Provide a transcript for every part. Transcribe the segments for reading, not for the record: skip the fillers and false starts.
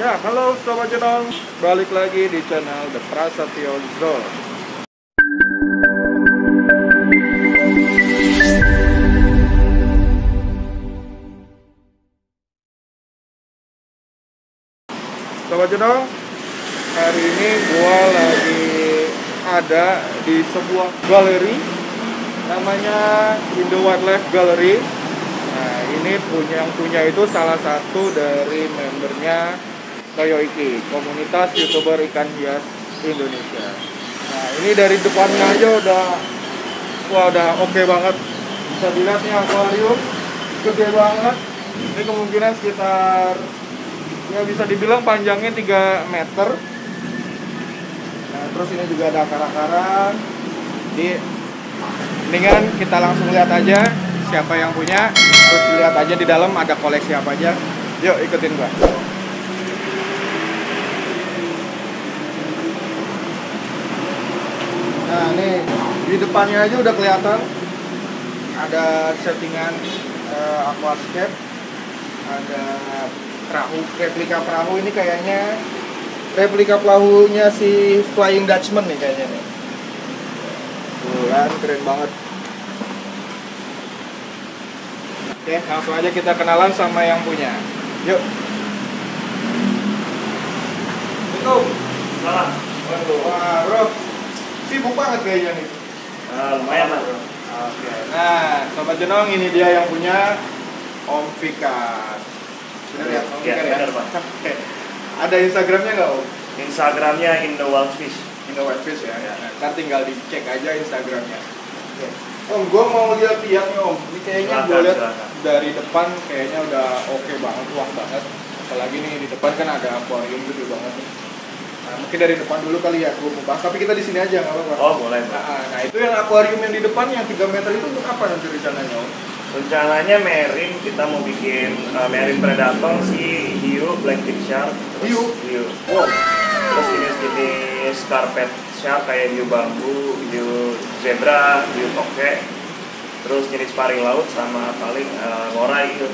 Ya, halo Sobat Jenong, balik lagi di channel The Prasetyo Zone. Sobat Jenong, hari ini gua lagi ada di sebuah galeri namanya Indo Wildlife Gallery. Nah, ini yang punya itu salah satu dari membernya Toyoiki, komunitas YouTuber ikan hias Indonesia. Nah, ini dari depannya aja udah oke banget. Bisa dilihat nih akuarium gede banget. Ini kemungkinan sekitar ya bisa dibilang panjangnya 3 meter. Nah, terus ini juga ada akar-akaran. Jadi mendingan kita langsung lihat aja siapa yang punya, terus lihat aja di dalam ada koleksi apa aja. Yuk ikutin gua. Nah, nih di depannya aja udah kelihatan ada settingan aquascape, ada perahu, replika perahu. Ini kayaknya replika perahunya si Flying Dutchman nih kayaknya nih. Tuh kan, keren banget. Oke, langsung aja kita kenalan sama yang punya. Yuk. Assalamualaikum. Salam. Waduh, wah bro, sibuk banget kayaknya nih. Lumayan lah. Oke, nah Sobat Jenong, ini dia yang punya Om Fikar. Bener ya, Om Fikar ya? Bener, Pak. Oke. Ada Instagramnya nggak Om? Instagramnya Indo Wildfish. Indo Wildfish ya? Ya. Ntar tinggal dicek aja Instagramnya. Oke. Om, gue mau lihat-lihat nih Om. Ini kayaknya gue lihat dari depan kayaknya udah oke banget, wah banget. Apalagi nih di depan kan ada akuarium gede banget nih. Nah, mungkin dari depan dulu kali ya gue mau bahas, tapi kita di sini aja nggak apa-apa. Oh, boleh, Pak. Nah, itu yang akuarium yang di depan yang 3 meter itu untuk apa nanti rencananya Om? Rencananya marine, kita mau bikin marine predator si hiu, blackfin shark. Hiu? Hiu. Wow. Terus jenis scarpet shark kayak hiu bambu, hiu zebra, hiu toke. Terus jenis paring laut sama paling ngorai gitu.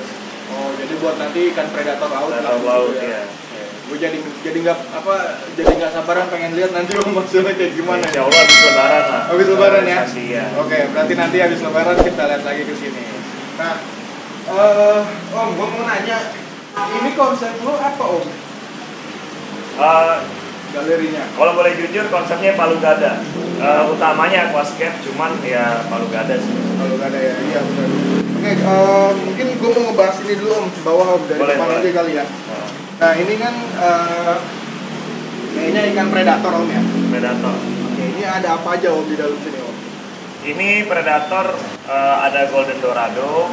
Oh, jadi buat nanti ikan predator laut. Predator laut ya. Gue jadi nggak sabaran pengen lihat nanti Om hasilnya kayak gimana. Insya Allah habis lebaran lah. Habis lebaran ya? Ya. Oke, berarti nanti habis lebaran kita lihat lagi ke sini. Nah, Om, gue mau nanya, ini konsep lu apa Om? Galerinya? Kalau boleh jujur konsepnya palu gada. Utamanya aquascape, cuman ya palu gada sih. Palu gada ya, iya benar. Oke, mungkin gue mau ngebahas ini dulu Om, bawah Om, dari depan aja kali ya. Nah, ini kan kayaknya ikan predator Om ya? Predator. Oke, ini ada apa aja Om di dalam sini Om? Ini predator ada golden dorado,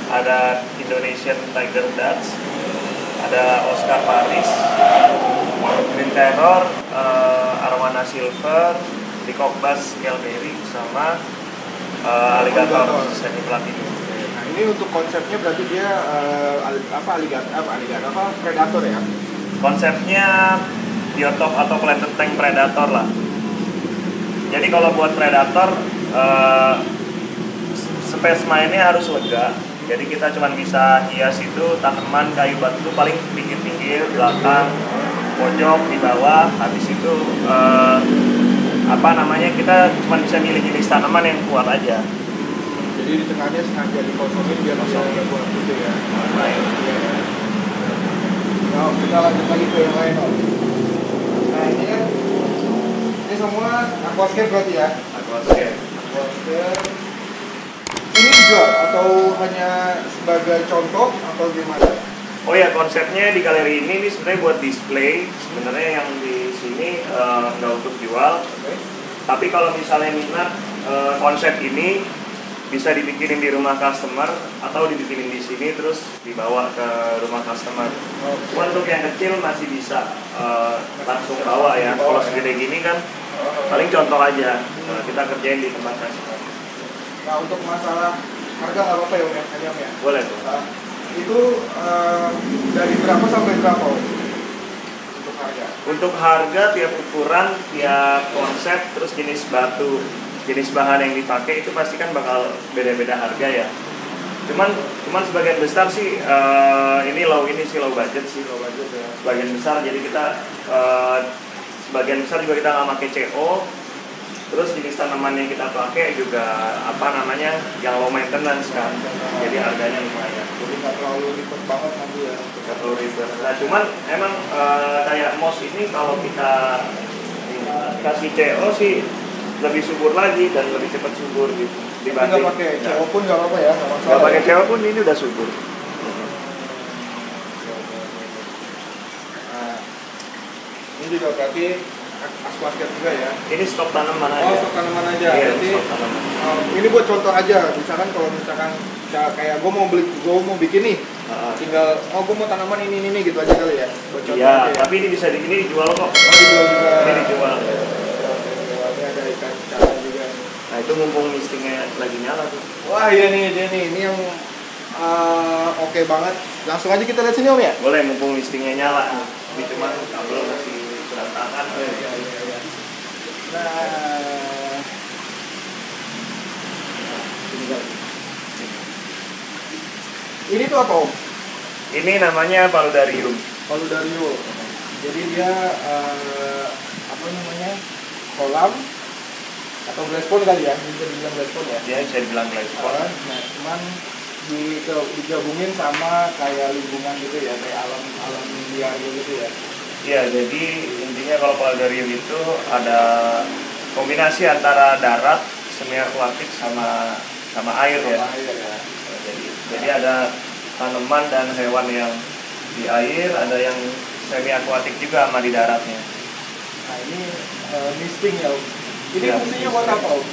ada Indonesian tiger dutch, ada Oscar Paris, green terror, arwana silver, peacock bass scaleberry, sama alligator semi platinum. Nah, ini untuk konsepnya berarti dia predator ya? Konsepnya biotop atau plated tank predator lah. Jadi kalau buat predator space mainnya harus lega. Jadi kita cuma bisa hias itu tanaman kayu batu paling pinggir-pinggir, belakang, pojok, di bawah. Habis itu kita cuma bisa milih jenis tanaman yang kuat aja. Jadi di tengahnya sengaja dikosongin biar bisa buat gitu ya. Baik. Nah, kita lanjut lagi ke yang lain Om. Nah, ini semua aquascape berarti ya? Aquascape. Aquascape. Ini dijual atau hanya sebagai contoh atau gimana? Oh ya, konsepnya di galeri ini sebenarnya buat display. Sebenarnya yang di sini nggak untuk jual. Okay. Tapi kalau misalnya minat konsep ini bisa dibikinin di rumah customer atau dibikinin di sini terus dibawa ke rumah customer. Okay. Untuk yang kecil masih bisa langsung bawa ya. Kalau segede gini kan paling contoh aja. Kita kerjain di tempat customer. Nah, untuk masalah harga nggak apa-apa ya Om ya? Boleh tuh. Itu dari berapa sampai berapa Om? Untuk harga? Untuk harga tiap ukuran, tiap konsep, terus jenis batu, jenis bahan yang dipakai itu pasti kan bakal beda-beda harga ya. Cuman sebagian besar sih ini low budget sih. Low budget ya. Sebagian besar, jadi kita sebagian besar juga kita nggak pakai CO. Terus jenis tanaman yang kita pakai juga yang low maintenance kan. Jadi harganya lumayan. Jadi nggak terlalu ribet banget nanti ya. Nggak terlalu ribet. Nah cuman emang kayak moss ini kalau kita kasih CO sih lebih subur lagi dan lebih cepat subur gitu. Nggak pakai CO pun nggak apa-apa ya, nggak masalah. Nggak pakai CO pun ini udah subur. Nah, ini juga berarti aquascape juga ya. Ini stok tanaman aja. Oh, stok tanaman aja. Iya, Berarti stok tanaman. ini buat contoh aja. Misalkan kalau kayak gue mau bikin nih, tinggal gue mau tanaman ini gitu aja kali ya. Buat contoh Iya, aja, ya. tapi ini bisa dijual kok. Oh, dijual juga. Ini dijual. Ini ada ikan cara juga. Nah itu mumpung listingnya lagi nyala tuh. Wah iya nih, ini yang oke banget. Langsung aja kita lihat sini Om ya. Boleh, mumpung listingnya nyala. Ini cuma kabel masih berantakan. Iya. Nah, ini tuh apa Om? Ini namanya paludarium. Paludarium. Jadi dia kolam atau glass pond kali ya, bisa dibilang glass pond ya. Dia bisa dibilang glass pond. Nah, cuman digabungin sama kayak lingkungan gitu ya, kayak alam liar gitu ya. Iya, jadi intinya kalau paludarium itu ada kombinasi antara darat, semi akuatik sama air ya. Sama air ya. Jadi ada tanaman dan hewan yang di air, ada yang semi akuatik juga sama di daratnya. Nah ini misting ya Om. Ini Ya, fungsinya buat apa Om?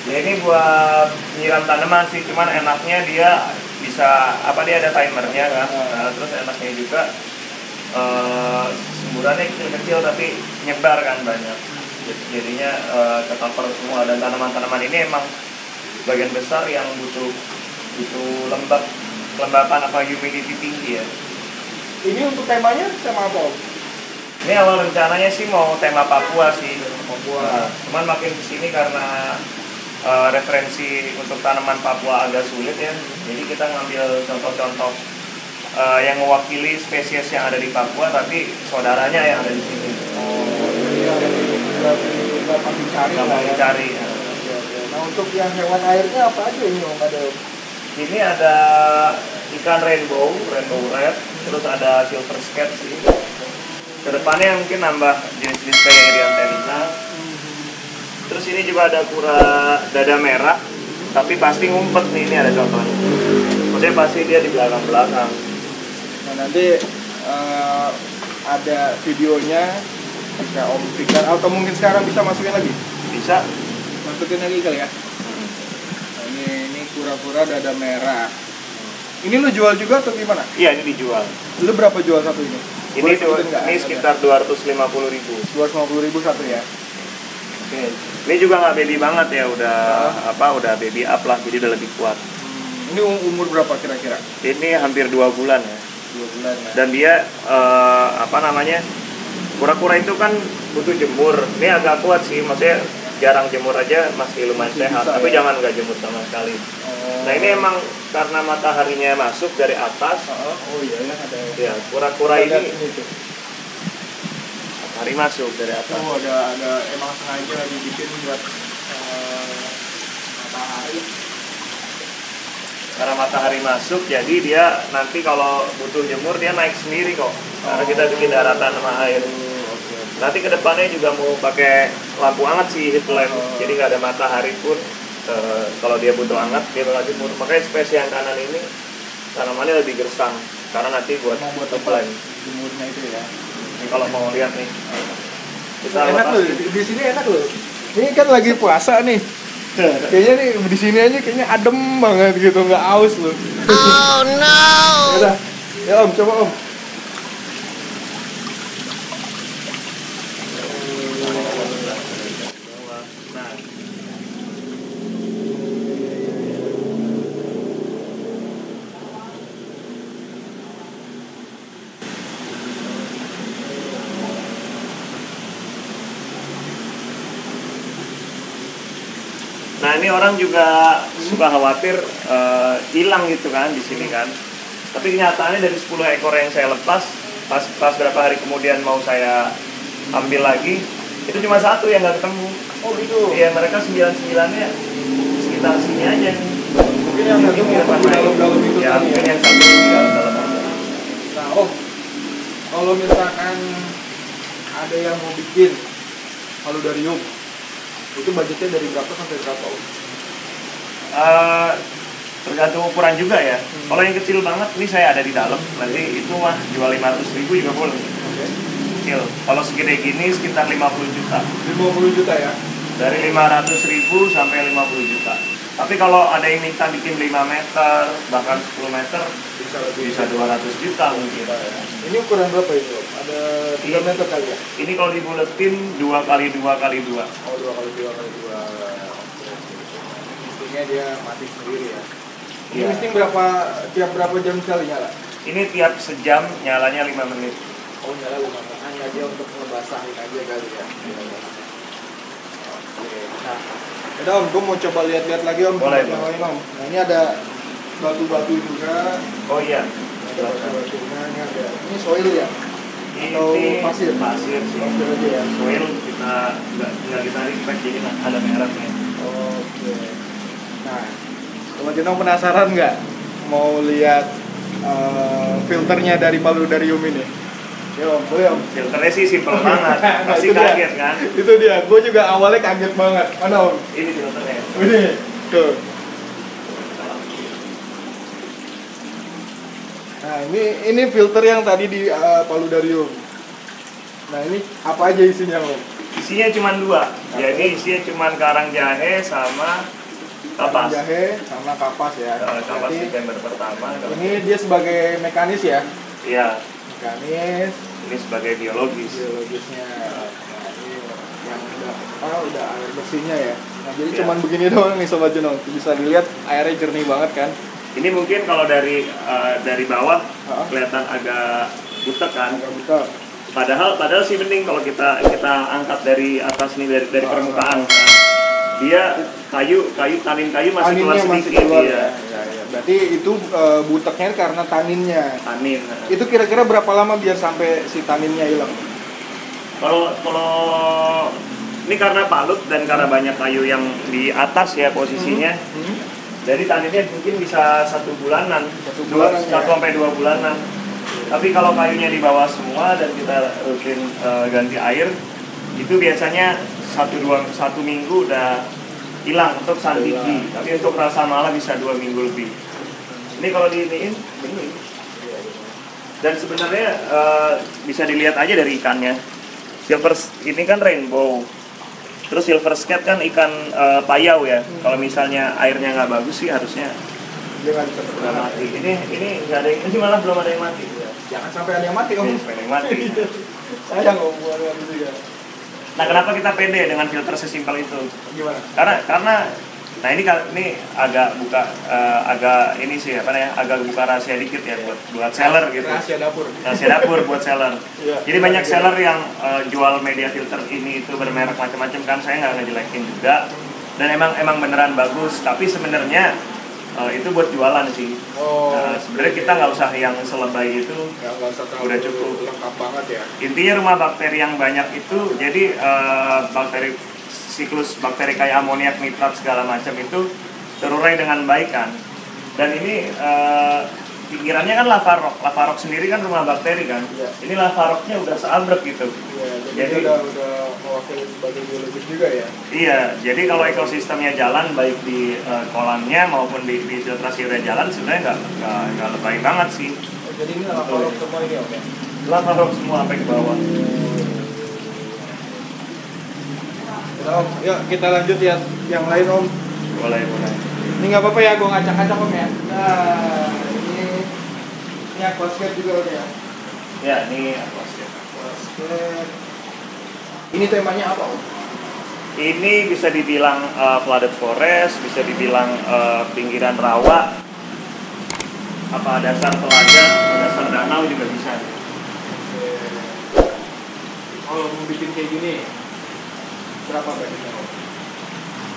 Ya ini buat nyiram tanaman sih, cuman enaknya dia bisa dia ada timernya kan. Nah, terus enaknya juga semburannya kecil-kecil tapi nyebar kan banyak. Jadinya kecover semua, dan tanaman-tanaman ini emang bagian besar yang butuh kelembapan humidity tinggi ya. Ini untuk temanya tema apa Om? Ini awal rencananya sih mau tema Papua sih. Papua. Nah, cuman makin kesini karena referensi untuk tanaman Papua agak sulit ya. Jadi kita ngambil contoh-contoh yang mewakili spesies yang ada di Papua tapi saudaranya yang ada di sini. Oh, jadi gampang dicari lah ya. Dicari. Nah untuk yang hewan airnya apa aja ini Om? Ada Ini ada ikan rainbow red, terus ada silver scat sih. Kedepannya mungkin nambah jenis-jenis kayak Iriantelina. Terus ini juga ada kura dada merah, tapi pasti ngumpet nih, ini ada contohnya. Maksudnya pasti dia di belakang-belakang. Nah nanti ada videonya bisa Om pikir atau mungkin sekarang bisa masukin lagi? Bisa. Masukin lagi kali ya? Nah, ini kura-kura dada merah. Ini lu jual juga atau gimana? Iya, ini dijual. Lu berapa jual satu ini? Ini sekitar 250.000. 250.000 satu ya? Oke. Ini juga nggak baby banget ya, udah baby up lah, jadi udah lebih kuat. Ini umur berapa kira-kira? Ini hampir 2 bulan ya. 2 bulan ya. Dan dia kura-kura itu kan butuh jemur. Ini agak kuat sih, maksudnya jarang jemur aja masih lumayan sehat, bisa, tapi ya? jangan nggak jemur sama sekali. Oh. Nah ini emang karena mataharinya masuk dari atas. Oh iya ya, ada Ya, kura-kura ini tuh. matahari masuk dari atas. Oh ada emang sengaja dibikin buat matahari. Karena matahari masuk, jadi dia nanti kalau butuh jemur dia naik sendiri kok. Karena kita bikin daratan sama air. Nanti kedepannya juga mau pakai lampu hangat sih, heat lamp. Jadi nggak ada matahari pun, kalau dia butuh hangat dia bakal jemur. Makanya spesies yang kanan ini tanamannya lebih gersang, karena nanti buat heat lamp. Jemurnya itu ya. Ini kalau mau lihat nih, kita Enak lepas. loh, di sini enak loh. Ini kan lagi puasa nih. Kayaknya nih di sini aja kayaknya adem banget gitu, nggak aus loh. Oh no. Yaudah, ya Om, coba Om. Nah, ini orang juga suka khawatir hilang gitu kan di sini kan. Tapi kenyataannya dari 10 ekor yang saya lepas, pas berapa hari kemudian mau saya ambil lagi, itu cuma satu yang nggak ketemu. Oh gitu. Iya, mereka 99-nya sekitar sini aja nih. Mungkin yang satu mau di dalam-dalam itu ya, kan mungkin ya. yang satu di dalam aja. Nah, kalau misalkan ada yang mau bikin paludarium, itu budgetnya dari berapa sampai berapa? Tergantung ukuran juga ya. Kalau yang kecil banget, ini saya ada di dalam. Nanti itu mah jual 500.000 juga boleh. Kecil. Kalau segede gini sekitar 50 juta. 50 juta ya? Dari 500.000 sampai 50 juta. Tapi kalau ada yang minta bikin 5 meter, bahkan 10 meter, bisa 200 juta mungkin. Ini ukuran berapa ini, Om? Ada 3 meter kali ya? Ini kalau dibuletin 2x2x2. Oh, 2x2x2. Intinya dia mati sendiri ya? Ini Iya. misting tiap berapa jam sekali nyala? Ini tiap sejam nyalanya 5 menit. Oh, nyala 5 menit. Hanya aja untuk ngebasahin aja kali ya? Oke, nah udah Om, gue mau coba lihat-lihat lagi Om. Boleh, yang lain Om. Nah ini ada batu-batu juga. Oh iya. Ada batu-batunya, ini ada. Ini soil ya? Atau Ini pasir? Pasir sih. Pasir aja ya? Soil kita nggak kita respect, jadi ada mereknya. Oke. Nah, Sobat Jenong penasaran nggak mau lihat filternya dari paludarium ini? Ya Om, boleh Om. Filternya sih simple banget. Pasti Itu dia. kaget kan? Itu dia, gue juga awalnya kaget banget. Mana Om? Ini filternya. Ini, tuh. Nah, ini filter yang tadi di paludarium. Nah, ini apa aja isinya Om? Isinya cuma 2. Jadi isinya cuma karang jahe sama kapas. Jahe sama kapas ya. Kapas di Berarti chamber pertama. ini dia sebagai mekanis ya? Iya. Mekanis. Ini sebagai biologis. Biologisnya. Nah, ini yang udah air bersihnya ya. Nah, jadi Ya. cuman begini doang nih Sobat Jenong. Bisa dilihat airnya jernih banget kan? Ini mungkin kalau dari bawah Ha? kelihatan agak butek kan. Agak buta. Padahal sih mending kalau kita angkat dari atas nih dari permukaan. Dia tanin kayu masih keluar Taninnya masih sedikit keluar ya. ya. Berarti itu buteknya karena taninnya. Tanin. Itu kira-kira berapa lama biar sampai si taninnya hilang? Kalau ini karena palut dan karena banyak kayu yang di atas ya posisinya. Jadi taninnya mungkin bisa 1 bulanan, 1 bulanan ya. 1 sampai 2 bulanan. Tapi kalau kayunya di bawah semua dan kita rutin ganti air, itu biasanya 1 minggu udah hilang untuk sandigi. Tapi untuk rasa malah bisa 2 minggu lebih. Ini kalau diiniin bening. Dan sebenarnya bisa dilihat aja dari ikannya. Silver ini kan rainbow. Terus silver skate kan ikan payau ya. Kalau misalnya airnya nggak bagus sih harusnya Dia nggak bisa udah bergerak. mati. Ini nggak ada, ini malah belum ada yang mati. Jangan sampai ada yang mati Om. Ini sampai ada yang mati. Sayang Om buat itu ya. Nah, kenapa kita pede dengan filter sesimpel itu? Gimana? Karena nah ini agak buka agak ini sih apa namanya, agak buka rahasia dikit ya buat seller gitu. Rahasia dapur. Rahasia dapur buat seller. Iya. Jadi banyak seller yang jual media filter ini itu bermerek macam-macam kan, saya nggak ngejelekin juga. Dan emang beneran bagus, tapi sebenarnya itu buat jualan sih. Oh. Nah, sebenarnya kita nggak usah yang selebay itu. Ya, nggak usah terlalu Udah cukup. lengkap banget ya. Intinya rumah bakteri yang banyak itu, jadi siklus bakteri kayak amoniak, nitrat segala macam itu terurai dengan baik kan. Dan ini pinggirannya kan lava rock sendiri kan rumah bakteri kan. Iya. Ini lava rocknya udah seabrek gitu. Iya, Jadi udah mewakili sebagai biologis juga ya. iya, jadi kalau ekosistemnya jalan baik di kolamnya maupun di filtrasi udah jalan, sebenarnya nggak lebay banget sih. Oh, jadi ini lava rock semua ini Om ya. Lava rock semua sampai ke bawah. Udah Om, yuk kita lanjut ya yang lain Om. Boleh. Ini nggak apa-apa ya, gue ngacak-ngacak Om ya. Nah, ini aquascape juga Om ya. Ya, ini aquascape. Aquascape. Ini temanya apa Om? Ini bisa dibilang flooded forest, bisa dibilang pinggiran rawa, apa dasar telaga, dasar danau juga bisa. Kalau mau bikin kayak gini, berapa budgetnya Om?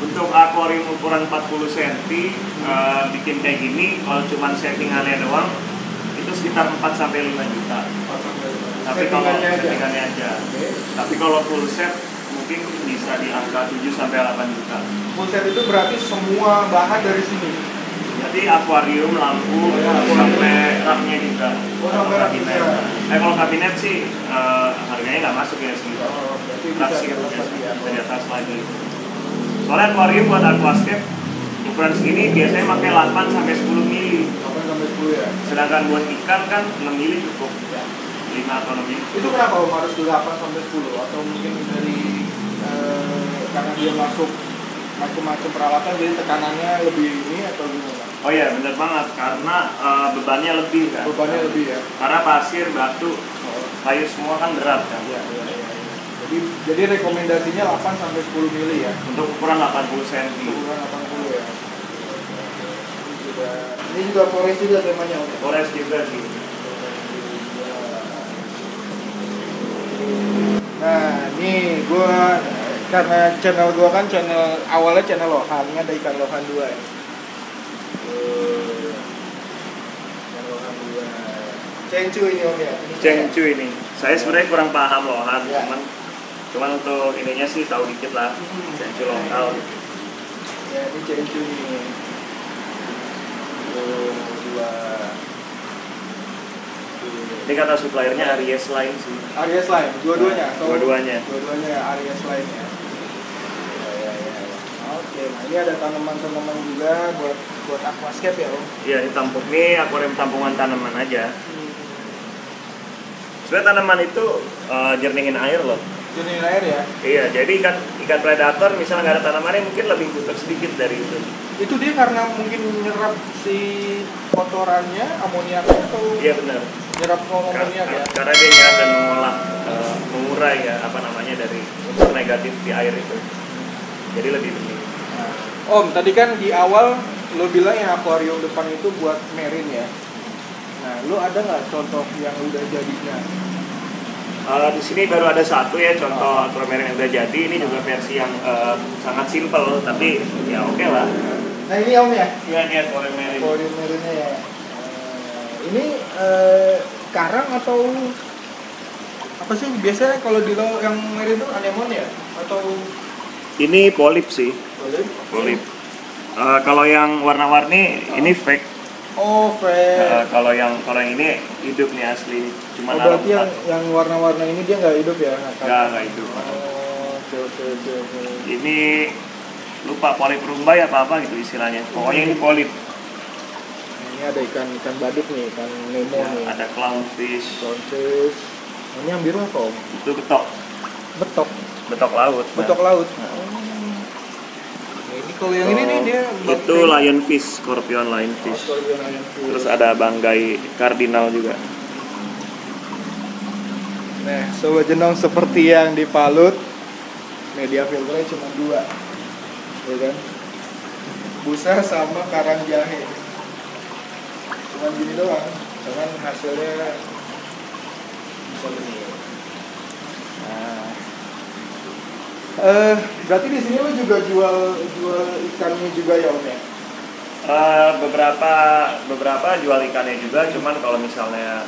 Untuk akuarium ukuran 40 cm bikin kayak gini, kalau cuma settingannya doang itu sekitar 4 sampai 5 juta. Tapi kalau settingannya aja. Okay. Tapi kalau full set mungkin bisa di angka 7 sampai 8 juta. Full set itu berarti semua bahan dari sini. Jadi akuarium, lampu, sampai raknya juga. Sampai kabinet. Kalau kabinet sih harganya nggak masuk ya sih. Bisa di atas lagi. Soalnya akuarium buat aquascape ukuran segini biasanya pakai 8 sampai 10 mili. 8 sampai 10 ya. Sedangkan buat ikan kan 6 mili cukup. 5 atau 6 mili. Itu kenapa Om harus 8 sampai 10? Atau mungkin dari karena dia masuk macam-macam peralatan jadi tekanannya lebih ini atau gimana? Oh iya benar banget karena bebannya lebih kan. Bebannya lebih ya. Karena pasir, batu, kayu semua kan berat kan. Iya. Jadi rekomendasinya 8 sampai 10 mili ya. Untuk ukuran 80 cm. Ukuran 80 ya. Ini juga forest juga temanya Om. Forest juga sih. Nah, ini gua karena channel gua kan awalnya channel lohan, ini ada ikan lohan 2 ya. Ikan lohan 2. Cencu ini Om ya. Cencu ini. Saya sebenarnya kurang paham lohan, ya. cuman untuk ininya sih tahu dikit lah. Cencu lokal. Ya, ini cencu nih. 2. Ini kata suppliernya Aries Line sih. Aries Line, dua-duanya? Dua-duanya. Dua-duanya Aries Line ya. Ya. Oke, nah ini ada tanaman-tanaman juga buat aquascape ya Om? Iya, ini akuarium tampungan tanaman aja. Sebenarnya tanaman itu jernihin air loh. Jernihin air ya? Iya, jadi ikan predator misalnya nggak ada tanamannya mungkin lebih butuh sedikit dari itu. Itu dia karena mungkin nyerap si kotorannya, amoniaknya atau? Iya benar. Nyerap amoniak ya? Karena dia nyerap dan mengurai ya dari unsur negatif di air itu. Jadi lebih bening. Nah, Om, tadi kan di awal lo bilang yang akuarium depan itu buat marine ya. Nah, lo ada nggak contoh yang udah jadinya? Di sini baru ada satu ya contoh aquarium yang udah jadi. Ini juga versi yang sangat simple tapi ya oke lah. Nah ini Om ya? Iya ini aquarium marine. Aquarium marine ya. Ini karang atau apa sih biasanya kalau di lo yang marine itu anemon ya atau? Ini polip sih. Polip. Kalau yang warna-warni ini fake. Oh, fake. Kalau yang ini hidup nih asli. Cuma berarti yang warna-warna ini dia nggak hidup ya? Nggak hidup. Oh, oke. Ini lupa polip rumbai apa gitu istilahnya. Pokoknya ini polip. Ini ada ikan badut nih, ikan Nemo ya, nih. Ada clownfish. Ini yang biru apa Om? Itu betok. Betok laut. Betok laut. Ini kalau yang ini nih dia itu lionfish, scorpion lionfish. Terus ada banggai kardinal juga. Nah, sobat jenong seperti yang di Palut, media filternya cuma 2, ya kan? Busa sama karang jahe, cuma gini doang, cuman hasilnya bisa begini. Nah, berarti di sini lo juga jual ikannya juga ya Om ya? Beberapa jual ikannya juga, cuman kalau misalnya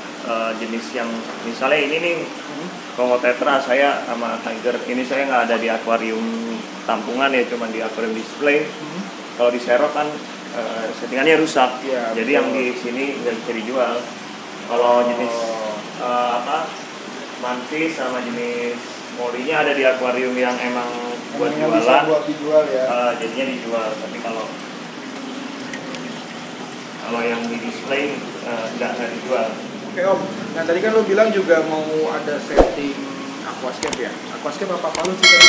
jenis yang misalnya ini nih Kongo Tetra saya sama Tiger ini saya nggak ada di akuarium tampungan ya, cuman di akuarium display. Kalau di Serok kan settingannya rusak, ya, jadi betul. yang di sini nggak bisa dijual. Kalau jenis mantis sama jenis molinya ada di akuarium yang emang buat jualan, buat dijual ya. jadinya dijual. Tapi kalau yang di display nggak dijual. Oke Om, nah tadi kan lo bilang juga mau ada setting aquascape ya? Aquascape apa Palut sih tadi?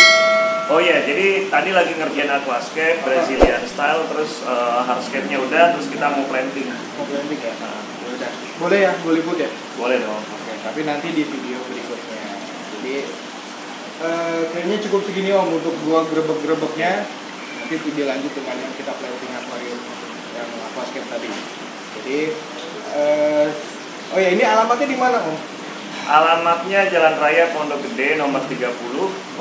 Oh iya, jadi tadi lagi ngerjain aquascape, Brazilian style, terus hardscape-nya udah, terus kita mau planting. Mau planting ya? Udah. Boleh ya? Boleh put ya? Boleh dong. Oke, tapi nanti di video berikutnya. Jadi kayaknya cukup segini Om untuk dua grebek-grebeknya. Nanti video lanjut dengan yang kita planting aquarium yang aquascape tadi. Jadi oh ya, ini alamatnya di mana Om? Alamatnya Jalan Raya Pondok Gede nomor 30,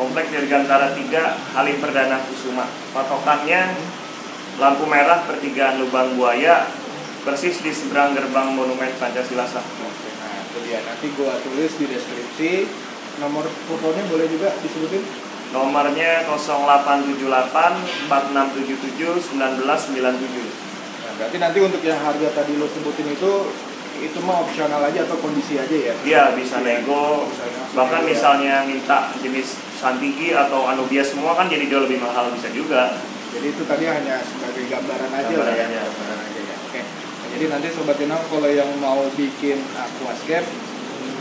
Komplek Dirgantara 3, Halim Perdana Kusuma. Patokannya lampu merah pertigaan Lubang Buaya, persis di seberang gerbang Monumen Pancasila 1. Nah, itu dia. Nanti gua tulis di deskripsi. Nomor teleponnya boleh juga disebutin? Nomornya 0878 4677 1997. Nah, berarti nanti untuk yang harga tadi lo sebutin itu mah opsional aja atau kondisi aja ya? Iya, bisa nego. Bahkan misalnya minta jenis Santigi atau Anubia semua kan jadi jauh lebih mahal, bisa juga. Jadi itu tadi hanya sebagai gambaran aja lah ya. Gambaran aja ya. Oke. Nah, jadi nanti Sobat Jenong kalau yang mau bikin aquascape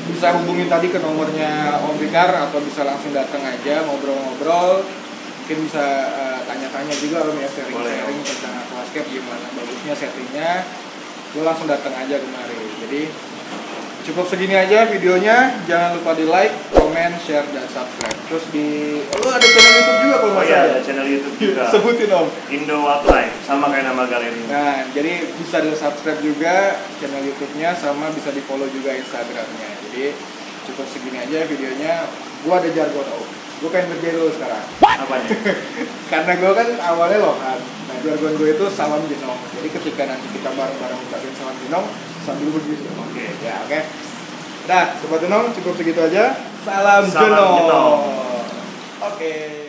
bisa hubungin tadi ke nomornya Om Fikar atau bisa langsung datang aja ngobrol-ngobrol. Mungkin bisa tanya-tanya juga Om ya, sharing-sharing tentang aquascape gimana bagusnya settingnya. Lo langsung datang aja kemari. Jadi cukup segini aja videonya. Jangan lupa di like, comment, share, dan subscribe. Terus lo ada channel YouTube juga kalau nggak Oh iya, salah. ada channel YouTube juga. Sebutin Om. Indo Wildlife, sama kayak nama galeri. Nah, jadi bisa di subscribe juga channel YouTube-nya, sama bisa di follow juga Instagram-nya. Jadi cukup segini aja videonya. Gua ada jargon Om. Gue pengen ngerjain lo sekarang. Apanya? Karena gue kan awalnya lokan. Nah, jargon gue itu salam jenong. Jadi ketika nanti kita bareng-bareng ucapin salam jenong sambil begitu. Oke. Ya, oke. Nah, Sobat Jenong cukup segitu aja. Salam Salam jenong. jenong. Oke.